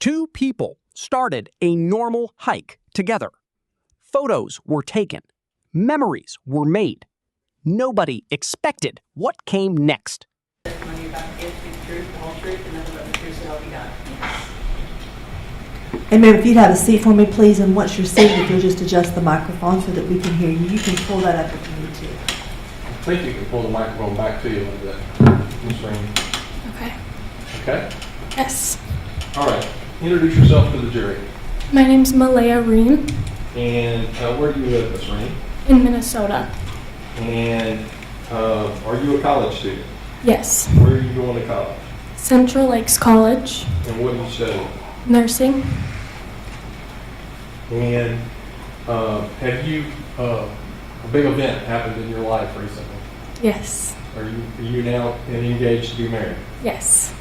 Two people started a normal hike together. Photos were taken. Memories were made. Nobody expected what came next. Testimony about the truth, the whole truth, and nothing but the truth, so help you God. And ma'am, if you'd have a seat for me, please, and once you're seated, if you'll just adjust the microphone so that we can hear you. You can pull that up if you need to. I think you can pull the microphone back to you a little bit, Ms. Rainey. Okay. Okay? Yes. All right. Introduce yourself to the jury. My name's Malaya Reen And where do you live, Ms. Rainey? in Minnesota. And are you a college student? Yes. Where are you going to college? Central Lakes College, And what do you study? nursing. And have you, a big event happened in your life recently? Yes. Are you now engaged to be married? Yes.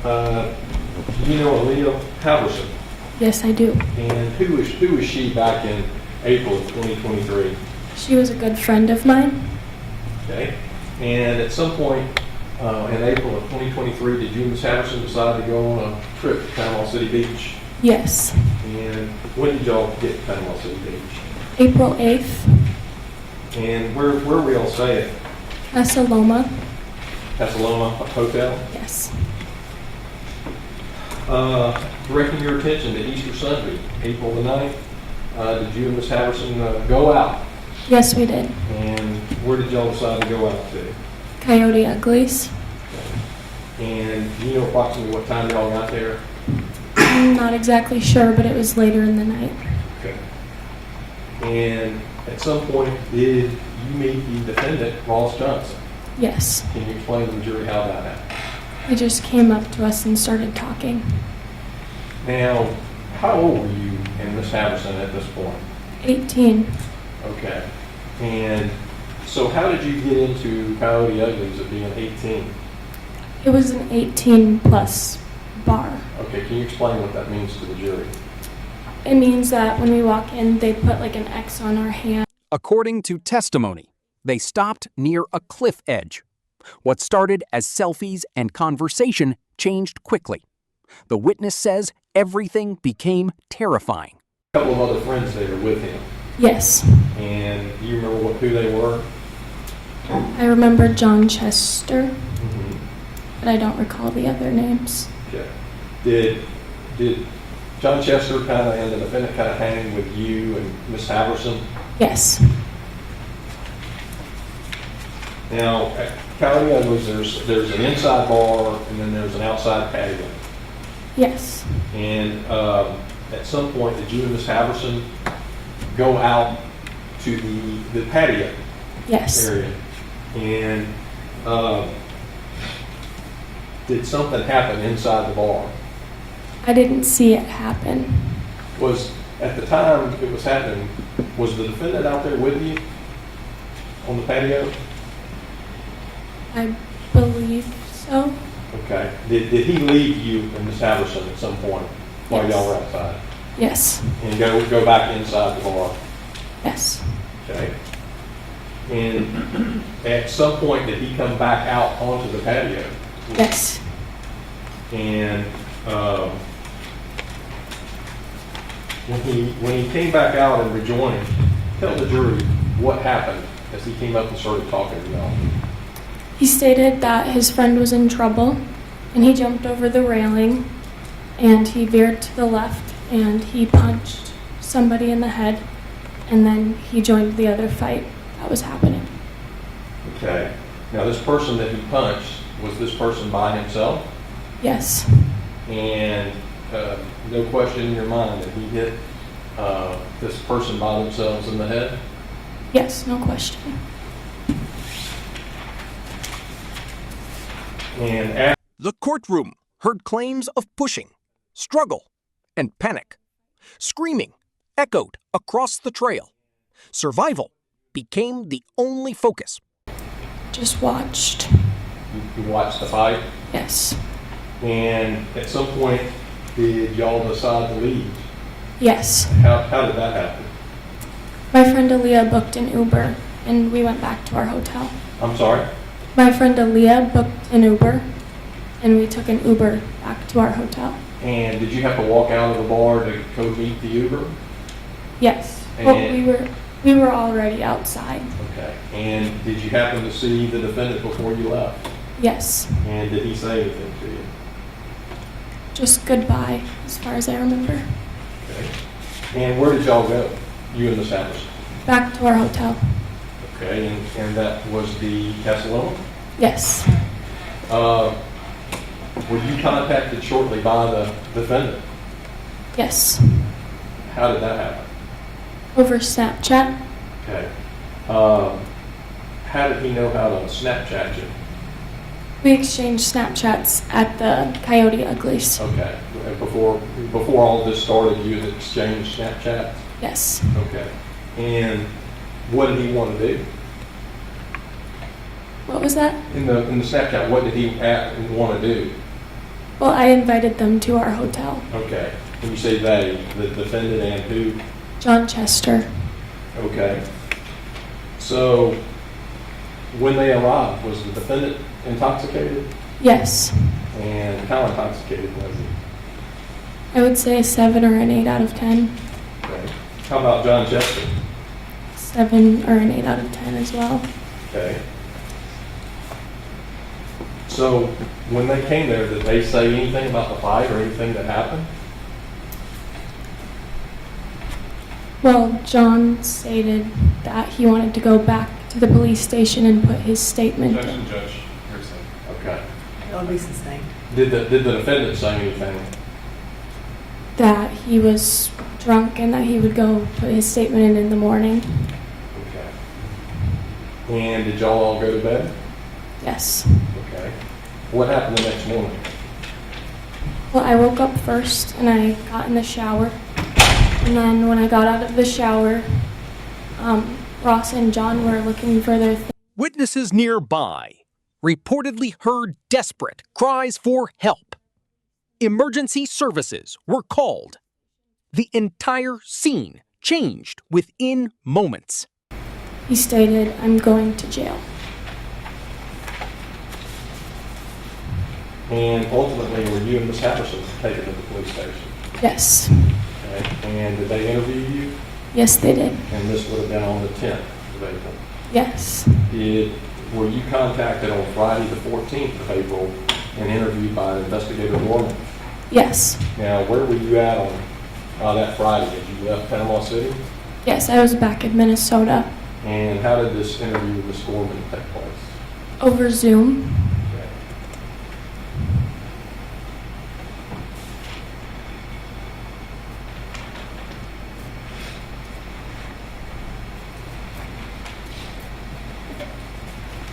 Do you know Aaliyah Halverson? Yes, I do. And who is she back in April of 2023? She was a good friend of mine. Okay. And at some point in April of 2023, did you and Ms. Halverson decide to go on a trip to Panama City Beach? Yes. And when did y'all get to Panama City Beach? April 8th, And where we all staying? Essaloma. Essaloma Hotel? Yes. Directing your attention to Easter Sunday, April the 9th, did you and Ms. Halverson go out? Yes, we did. And where did y'all decide to go out to? Coyote Uglies. And do you know approximately what time y'all got there? I'm not exactly sure, but it was later in the night. Okay. And at some point, did you meet the defendant, Ross Johnson? Yes. Can you explain to the jury how that happened? He just came up to us and started talking. Now, how old were you and Miss Halverson at this point? 18. Okay. And so how did you get into Coyote Uglies at being 18? It was an 18 plus bar. Okay, can you explain what that means to the jury? It means that when we walk in, they put like an X on our hand. According to testimony, they stopped near a cliff edge. What started as selfies and conversation changed quickly. The witness says everything became terrifying. A couple of other friends there with him. Yes. And do you remember who they were? I remember John Chester, Mm-hmm. but I don't recall the other names. Okay. Did John Chester and the defendant kind of hang with you and Miss Halverson? Yes. Now, at Coyote Uglies, there's an inside bar and then there's an outside patio. Yes. And at some point, did you and Miss Halverson go out to the patio Yes. area? And did something happen inside the bar? I didn't see it happen. Was, at the time it was happening, was the defendant out there with you on the patio? I believe so. Okay. Did he leave you and Miss Halverson at some point while Yes. y'all were outside? Yes. And go back inside the bar? Yes. Okay. And at some point, did he come back out onto the patio? Yes. And when he came back out and rejoined, tell the jury what happened as he came up and started talking to y'all. He stated that his friend was in trouble, and he jumped over the railing, and he veered to the left, and he punched somebody in the head, and then he joined the other fight that was happening. Okay. Now, this person that he punched, was this person by himself? Yes. And no question in your mind that he hit this person by themselves in the head? Yes, no question. And The courtroom heard claims of pushing, struggle, and panic. Screaming echoed across the trail. Survival became the only focus. Just watched. you watched the fight, Yes. and at some point, did y'all decide to leave? Yes. How did that happen? My friend Aaliyah booked an Uber, and we went back to our hotel. I'm sorry? My friend Aaliyah booked an Uber, and we took an Uber back to our hotel. And did you have to walk out of the bar to go meet the Uber? Yes. Well, And- we were already outside. Okay. And did you happen to see the defendant before you left? Yes. And did he say anything to you? Just goodbye, as far as I remember. Okay. And where did y'all go, you and Miss Anderson? Back to our hotel. Okay, and that was the Castellano? Yes. Were you contacted shortly by the defendant? Yes. How did that happen? Over Snapchat. Okay. How did he know how to Snapchat you? We exchanged Snapchats at the Coyote Uglies. Okay. Before all this started, you had exchanged Snapchat? Yes. Okay. And what did he want to do? What was that? In the Snapchat, what did he want to do? Well, I invited them to our hotel. Okay. When you say they, the defendant and who? John Chester. Okay. So when they arrived, was the defendant intoxicated? Yes. And how intoxicated was he? I would say a 7 or an 8 out of 10. Okay. How about John Chester? 7 or an 8 out of 10 as well. Okay. So when they came there, did they say anything about the fight or anything that happened? Well, John stated that he wanted to go back to the police station and put his statement in. Judge, hearsay. Okay. It'll be sustained. Did the defendant say anything? That he was drunk and that he would go put his statement in the morning. Okay. And did y'all all go to bed? Yes. Okay. What happened the next morning? Well, I woke up first and I got in the shower. And then when I got out of the shower, Ross and John were looking for their Witnesses nearby reportedly heard desperate cries for help. Emergency services were called. The entire scene changed within moments. He stated, "I'm going to jail." And ultimately, were you and Miss Hatterson taken to the police station? Yes. Okay. And did they interview you? Yes, they did. And this would have been on the 10th of April. Yes. Were you contacted on Friday the 14th of April and interviewed by Investigator Norman? Yes. Now, where were you at on that Friday? Had you left Panama City? Yes, I was back in Minnesota. And how did this interview with Ms. Gorman take place? Over Zoom. Okay.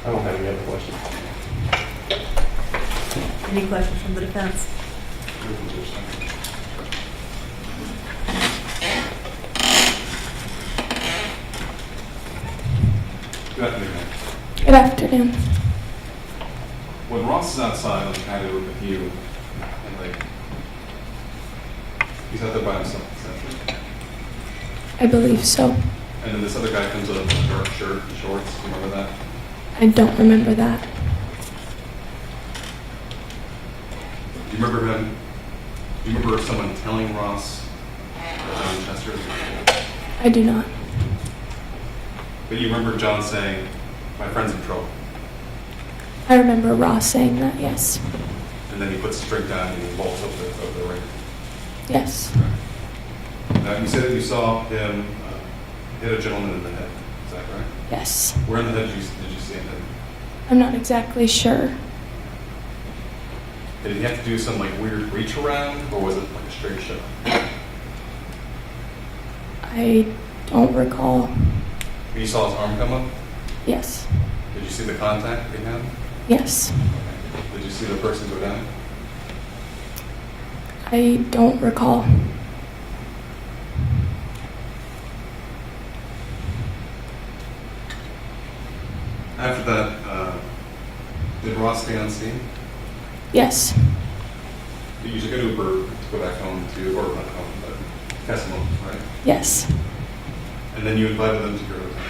I don't have any other questions. Any questions from the defense? Good afternoon, ma'am. Good afternoon. When Ross is outside on the patio with you, and like, he's out there by himself, essentially. I believe so. And then this other guy comes up in a dark shirt and shorts. Do you remember that? I don't remember that. Do you remember him? Do you remember someone telling Ross that John Chester is in? I do not. But you remember John saying, "My friend's in trouble," I remember Ross saying that, yes. and then he puts his drink down and he vaults up the ring. Yes. Now you said that you saw him hit a gentleman in the head. Is that correct? Yes. Where in the head did you see him hit? I'm not exactly sure. Did he have to do some like weird reach around, or was it like a straight shot? I don't recall. You saw his arm come up? Yes. Did you see the contact he had? Yes. Did you see the person go down? I don't recall. After that, did Ross stay on scene? Yes. You took an Uber to go back home to, or not home, but Castellano, right? Yes. And then you invited them to your hotel.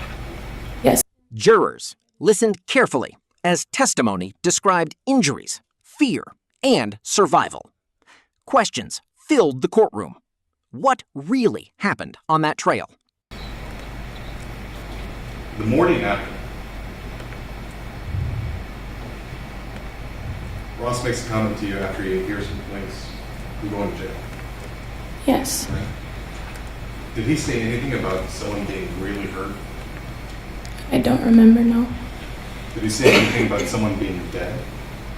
Yes. Jurors listened carefully as testimony described injuries, fear, and survival. questions filled the courtroom. What really happened on that trail? The morning after, Ross makes a comment to you after he hears some complaints. You're going to jail. Yes. Right? Did he say anything about someone being really hurt? I don't remember, no. Did he say anything about someone being dead?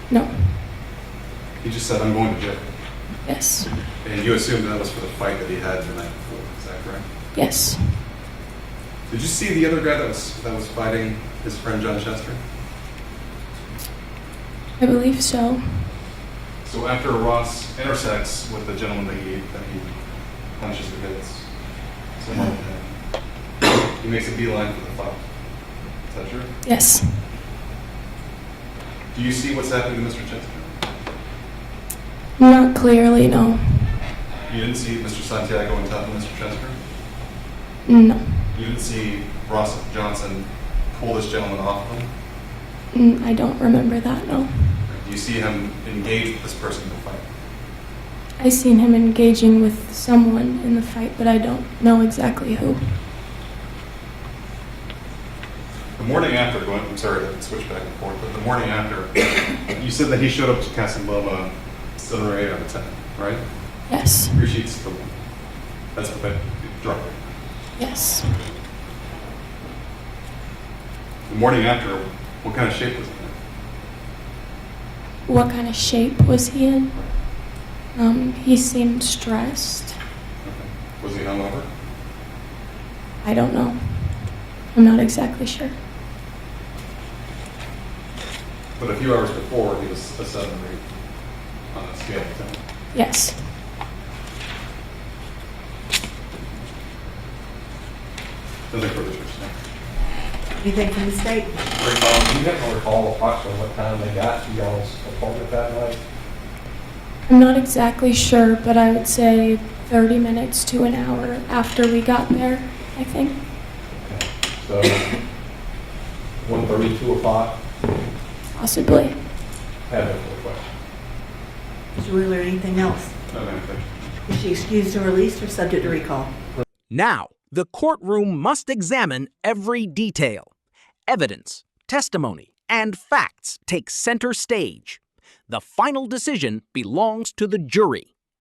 No. He just said, I'm going to jail. Yes. And you assumed that was for the fight that he had the night before. Is that correct? Yes. Did you see the other guy that was fighting his friend John Chester? I believe so. So after Ross intersects with the gentleman that he punches or hits, someone with him, he makes a beeline for the fight. Is that true? Yes. Do you see what's happening to Mr. Chester? Not clearly, no. You didn't see Mr. Santiago on top of Mr. Chester? No. You didn't see Ross Johnson pull this gentleman off of him? I don't remember that, no. Do you see him engage with this person in the fight? I seen him engaging with someone in the fight, but I don't know exactly who. The morning after, I'm sorry to switch back and forth, but the morning after, you said that he showed up to Casa Loma 7 or 8 out of 10, right? Yes. 3 sheets to 1. That's what that drug. Yes. The morning after, what kind of shape was he in? What kind of shape was he in? He seemed stressed. Okay. Was he hungover? I don't know. I'm not exactly sure. But a few hours before, he was a 7 or 8 on a scale of 10. Yes. Nothing further to explain. Anything from the state? Do you happen to recall approximately what time they got to y'all's apartment that night? I'm not exactly sure, but I would say 30 minutes to an hour after we got there, I think. So, 1:30, 2 o'clock? Possibly. Have no further questions. Mr. Wheeler, anything else? No, anything. Is she excused or released or subject to recall? Now, the courtroom must examine every detail. Evidence, testimony, and facts take center stage. The final decision belongs to the jury.